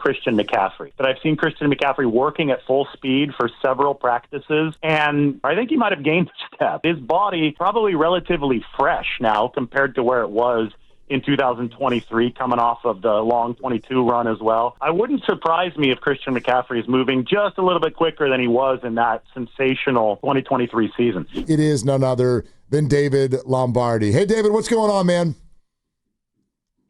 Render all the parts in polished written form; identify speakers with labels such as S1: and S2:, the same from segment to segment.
S1: Christian McCaffrey. But I've seen Christian McCaffrey working at full speed for several practices, and I think he might have gained a step. His body probably relatively fresh now compared to where it was in 2023, coming off of the long 22 run as well. I wouldn't surprise me if Christian McCaffrey is moving just a little bit quicker than he was in that sensational 2023 season.
S2: It is none other than David Lombardi. Hey, David, what's going on, man?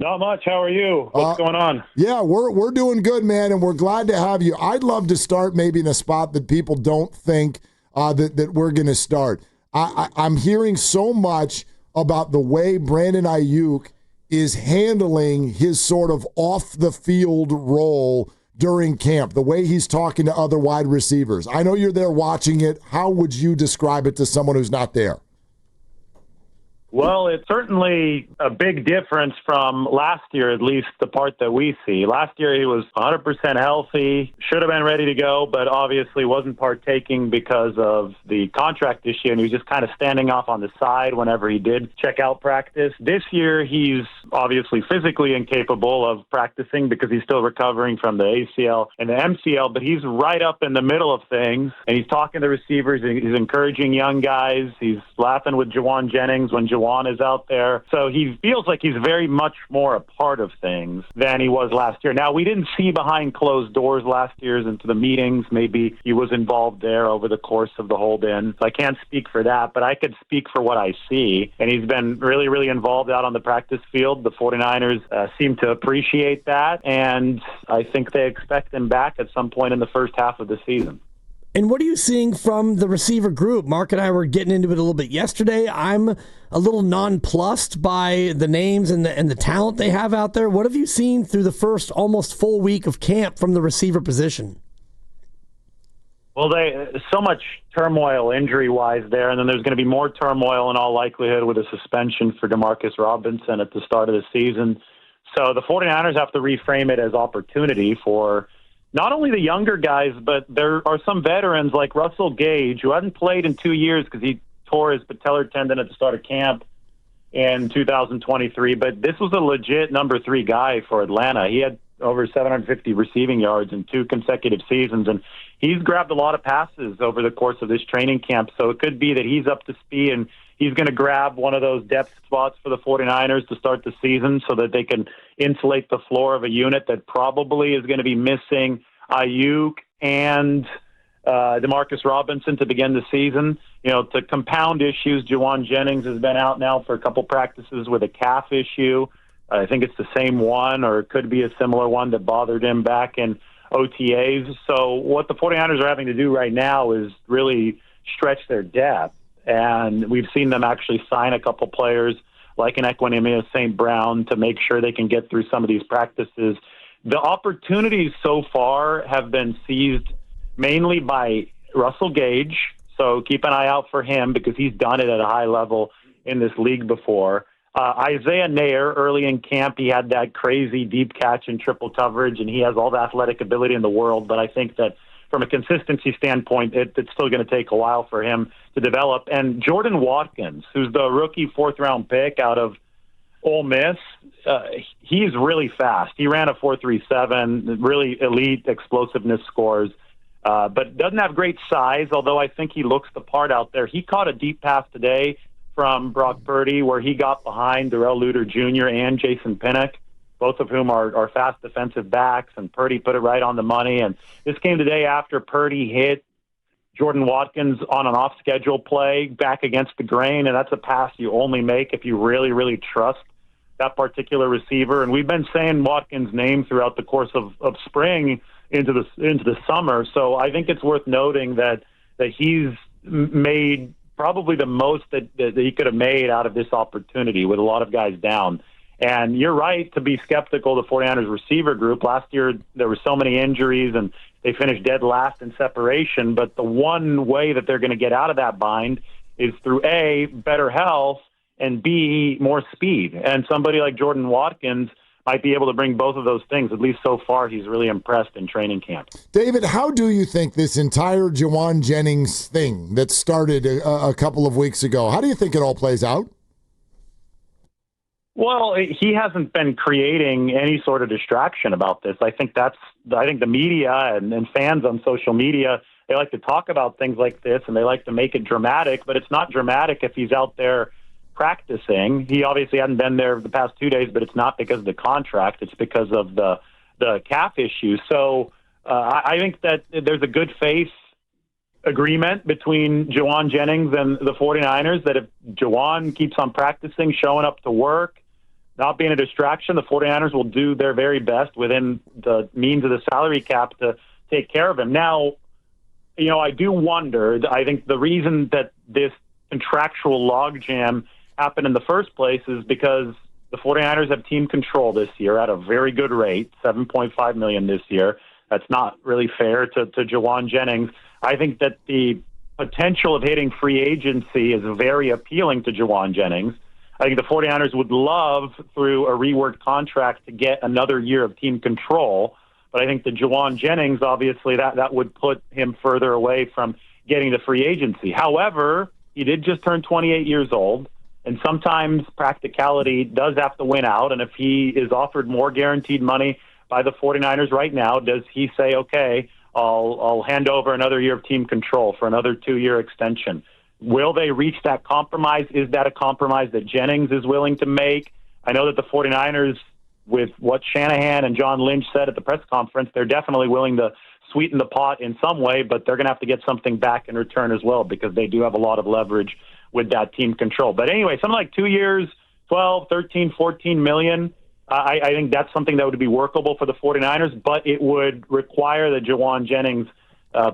S1: Not much. How are you? What's going on?
S2: Yeah, we're doing good, man, and we're glad to have you. I'd love to start maybe in a spot that people don't think that we're going to start. I'm hearing so much about the way Brandon Aiyuk is handling his sort of off-the-field role during camp, the way he's talking to other wide receivers. I know you're there watching it. How would you describe it to someone who's not there?
S1: Well, it's certainly a big difference from last year, at least the part that we see. Last year, he was 100% healthy, should have been ready to go, but obviously wasn't partaking because of the contract issue, and he was just kind of standing off on the side whenever he did check out practice. This year, he's obviously physically incapable of practicing because he's still recovering from the ACL and the MCL, but he's right up in the middle of things, and he's talking to receivers, he's encouraging young guys, he's laughing with Jennings when Juwan is out there. So he feels like he's very much more a part of things than he was last year. Now, we didn't see behind closed doors last year's into the meetings. Maybe he was involved there over the course of the hold-in. So I can't speak for that, but I could speak for what I see. And he's been really, really involved out on the practice field. The 49ers seem to appreciate that, and I think they expect him back at some point in the first half of the season.
S3: And what are you seeing from the receiver group? Mark and I were getting into it a little bit yesterday. I'm a little nonplussed by the names and the talent they have out there. What have you seen through the first almost full week of camp from the receiver position?
S1: Well, so much turmoil injury-wise there, and then there's going to be more turmoil in all likelihood with a suspension for Demarcus Robinson at the start of the season. So the 49ers have to reframe it as opportunity for not only the younger guys, but there are some veterans like Russell Gage, who hadn't played in 2 years because he tore his patellar tendon at the start of camp in 2023. But this was a legit number 3 guy for Atlanta. He had over 750 receiving yards in 2 consecutive seasons, and he's grabbed a lot of passes over the course of this training camp. So it could be that he's up to speed and he's going to grab one of those depth spots for the 49ers to start the season so that they can insulate the floor of a unit that probably is going to be missing Aiyuk and Demarcus Robinson to begin the season. You know, to compound issues, Jennings has been out now for a couple practices with a calf issue. I think it's the same one, or it could be a similar one that bothered him back in OTAs. So what the 49ers are having to do right now is really stretch their depth. And we've seen them actually sign a couple players like an Equanimeous St. Brown to make sure they can get through some of these practices. The opportunities so far have been seized mainly by Russell Gage. So keep an eye out for him because he's done it at a high level in this league before. Isaiah Nair, early in camp, he had that crazy deep catch in triple coverage, and he has all the athletic ability in the world. But I think that from a consistency standpoint, it's still going to take a while for him to develop. And Jordan Watkins, who's the rookie 4th-round pick out of Ole Miss, he's really fast. He ran a 4.37, really elite explosiveness scores, but doesn't have great size, although I think he looks the part out there. He caught a deep pass today from Brock Purdy where he got behind Darrell Luter Jr. and Jason Pinnock, both of whom are fast defensive backs, and Purdy put it right on the money. And this came today after Purdy hit Jordan Watkins on an off-schedule play back against the grain, and that's a pass you only make if you really, really trust that particular receiver. And we've been saying Watkins' name throughout the course of spring into the summer. So I think it's worth noting that he's made probably the most that he could have made out of this opportunity with a lot of guys down. And you're right to be skeptical of the 49ers receiver group. Last year, there were so many injuries, and they finished dead last in separation. But the one way that they're going to get out of that bind is through A, better health, and B, more speed. And somebody like Jordan Watkins might be able to bring both of those things. At least so far, he's really impressed in training camp.
S2: David, how do you think this entire Jennings thing that started a couple of weeks ago, how do you think it all plays out?
S1: Well, he hasn't been creating any sort of distraction about this. I think the media and fans on social media, they like to talk about things like this and they like to make it dramatic, but it's not dramatic if he's out there practicing. He obviously hadn't been there the past 2 days, but it's not because of the contract. It's because of the calf issue. So I think that there's a good faith agreement between Jauan Jennings and the 49ers that if Jauan keeps on practicing, showing up to work, not being a distraction, the 49ers will do their very best within the means of the salary cap to take care of him. Now, I do wonder, I think the reason that this contractual logjam happened in the first place is because the 49ers have team control this year at a very good rate, $7.5 million this year. That's not really fair to Jauan Jennings. I think that the potential of hitting free agency is very appealing to Jauan Jennings. I think the 49ers would love, through a reworked contract, to get another year of team control. But I think the Jauan Jennings, obviously, that would put him further away from getting the free agency. However, he did just turn 28 years old, and sometimes practicality does have to win out. And if he is offered more guaranteed money by the 49ers right now, does he say, okay, I'll hand over another year of team control for another 2-year extension? Will they reach that compromise? Is that a compromise that Jennings is willing to make? I know that the 49ers, with what Shanahan and John Lynch said at the press conference, they're definitely willing to sweeten the pot in some way, but they're going to have to get something back in return as well because they do have a lot of leverage with that team control. But anyway, something like 2 years, 12, 13, 14 million, I think that's something that would be workable for the 49ers, but it would require that Jauan Jennings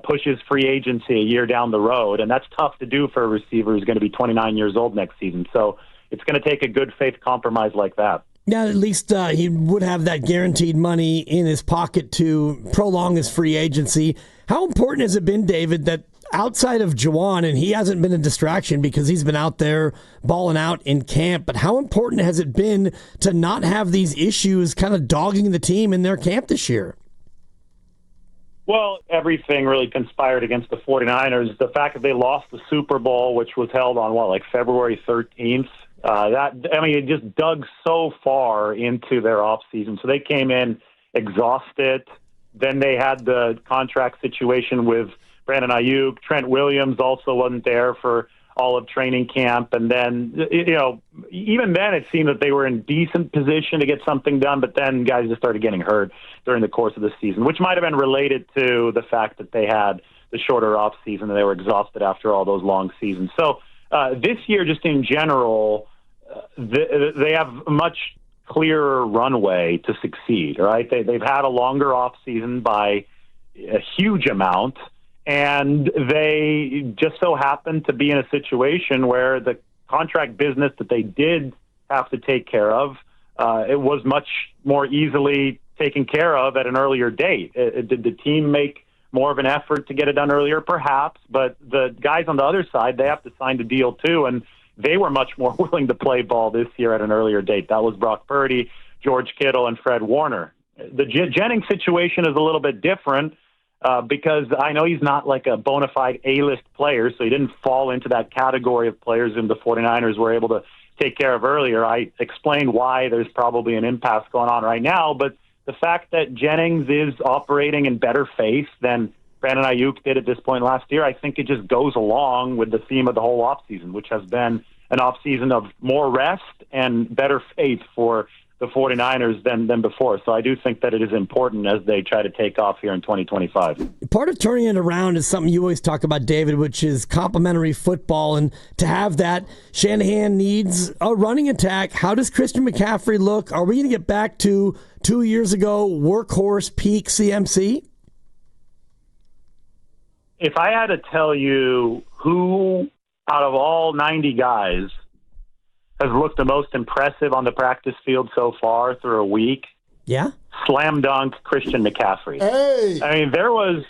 S1: pushes free agency a year down the road, and that's tough to do for a receiver who's going to be 29 years old next season. So it's going to take a good faith compromise like that.
S3: Yeah, at least he would have that guaranteed money in his pocket to prolong his free agency. How important has it been, David, that outside of Jauan, and he hasn't been a distraction because he's been out there balling out in camp, but how important has it been to not have these issues kind of dogging the team in their camp this year?
S1: Well, everything really conspired against the 49ers. The fact that they lost the Super Bowl, which was held on, February 13th, it just dug so far into their offseason. So they came in exhausted. Then they had the contract situation with Brandon Aiyuk. Trent Williams also wasn't there for all of training camp. And then, even then it seemed that they were in decent position to get something done, but then guys just started getting hurt during the course of the season, which might have been related to the fact that they had the shorter off season and they were exhausted after all those long seasons. So this year, just in general, they have a much clearer runway to succeed, right? They've had a longer off season by a huge amount, and they just so happen to be in a situation where the contract business that they did have to take care of, it was much more easily taken care of at an earlier date. Did the team make more of an effort to get it done earlier? Perhaps, but the guys on the other side, they have to sign the deal too, and they were much more willing to play ball this year at an earlier date. That was Brock Purdy, George Kittle, and Fred Warner. The Jennings situation is a little bit different because I know he's not like a bona fide A-list player, so he didn't fall into that category of players whom the 49ers were able to take care of earlier. I explained why there's probably an impasse going on right now, but the fact that Jennings is operating in better faith than Brandon Aiyuk did at this point last year, I think it just goes along with the theme of the whole offseason, which has been an offseason of more rest and better faith for the 49ers than before. So I do think that it is important as they try to take off here in 2025.
S3: Part of turning it around is something you always talk about, David, which is complementary football. And to have that, Shanahan needs a running attack. How does Christian McCaffrey look? Are we going to get back to 2 years ago, workhorse peak CMC?
S1: If I had to tell you who out of all 90 guys has looked the most impressive on the practice field so far through a week,
S3: yeah,
S1: slam dunk Christian McCaffrey.
S2: Hey!
S1: I mean, there was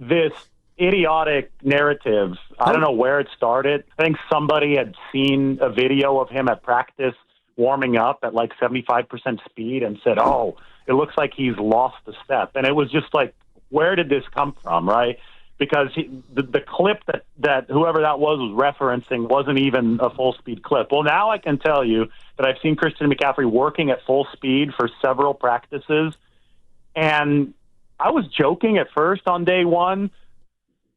S1: this idiotic narrative. I don't know where it started. I think somebody had seen a video of him at practice warming up at like 75% speed and said, oh, it looks like he's lost a step. And it was just like, where did this come from, right? because the clip that whoever that was referencing wasn't even a full-speed clip. Well, now I can tell you that I've seen Christian McCaffrey working at full speed for several practices, and I was joking at first on day one.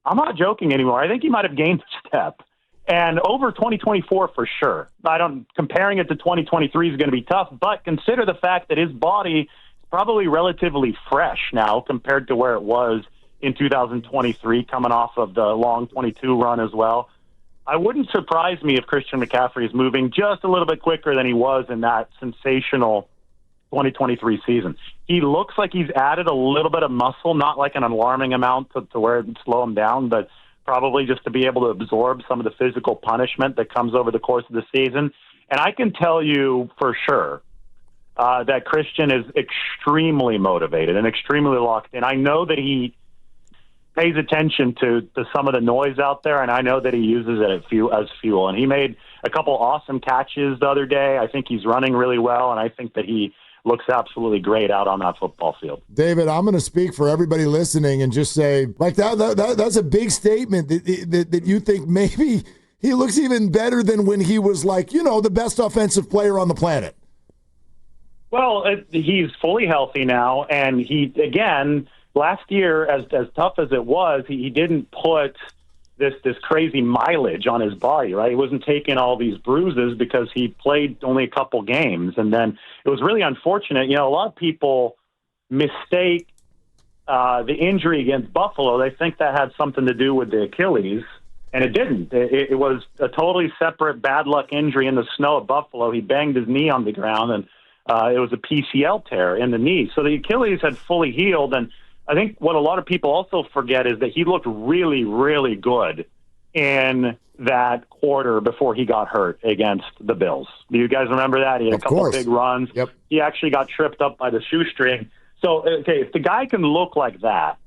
S1: I'm not joking anymore. I think he might have gained a step. And over 2024 for sure. Comparing it to 2023 is going to be tough, but consider the fact that his body is probably relatively fresh now compared to where it was in 2023, coming off of the long 22 run as well. I wouldn't surprise me if Christian McCaffrey is moving just a little bit quicker than he was in that sensational 2023 season. He looks like he's added a little bit of muscle, not like an alarming amount to where it would slow him down, but probably just to be able to absorb some of the physical punishment that comes over the course of the season. And I can tell you for sure that Christian is extremely motivated and extremely locked in. I know that he pays attention to some of the noise out there, and I know that he uses it as fuel. And he made a couple awesome catches the other day. I think he's running really well, and I think that he looks absolutely great out on that football field.
S2: David, I'm going to speak for everybody listening and just say, like, that's a big statement that you think maybe he looks even better than when he was, like, the best offensive player on the planet.
S1: Well, he's fully healthy now, and he, again, last year, as tough as it was, he didn't put this crazy mileage on his body, right? He wasn't taking all these bruises because he played only a couple games. And then it was really unfortunate. A lot of people mistake the injury against Buffalo. They think that had something to do with the Achilles, and it didn't. It was a totally separate bad luck injury in the snow at Buffalo. He banged his knee on the ground, and it was a PCL tear in the knee. So the Achilles had fully healed, and I think what a lot of people also forget is that he looked really, really good in that quarter before he got hurt against the Bills. Do you guys remember that? He had a couple big runs.
S2: Yep.
S1: He actually got tripped up by the shoestring. So, okay, if the guy can look like that,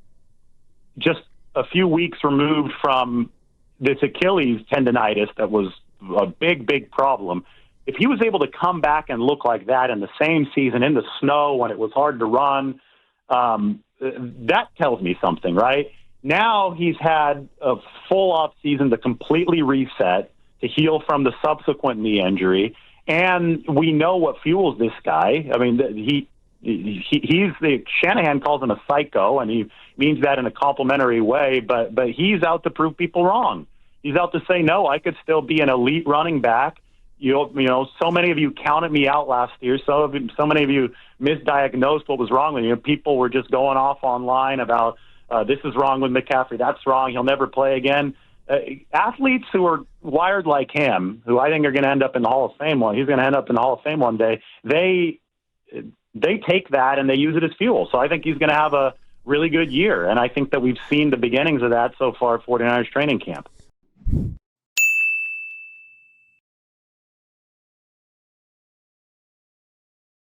S1: just a few weeks removed from this Achilles tendonitis that was a big, big problem, if he was able to come back and look like that in the same season in the snow when it was hard to run, that tells me something, right? Now he's had a full off season to completely reset, to heal from the subsequent knee injury, and we know what fuels this guy. I mean, he's Shanahan calls him a psycho, and he means that in a complimentary way, but he's out to prove people wrong. He's out to say, no, I could still be an elite running back. So many of you counted me out last year. So many of you misdiagnosed what was wrong with you. People were just going off online about this is wrong with McCaffrey. That's wrong. He'll never play again. Athletes who are wired like him, who I think are going to end up in the Hall of Fame he's going to end up in the Hall of Fame one day. They take that and they use it as fuel. So I think he's going to have a really good year. And I think that we've seen the beginnings of that so far at 49ers training camp.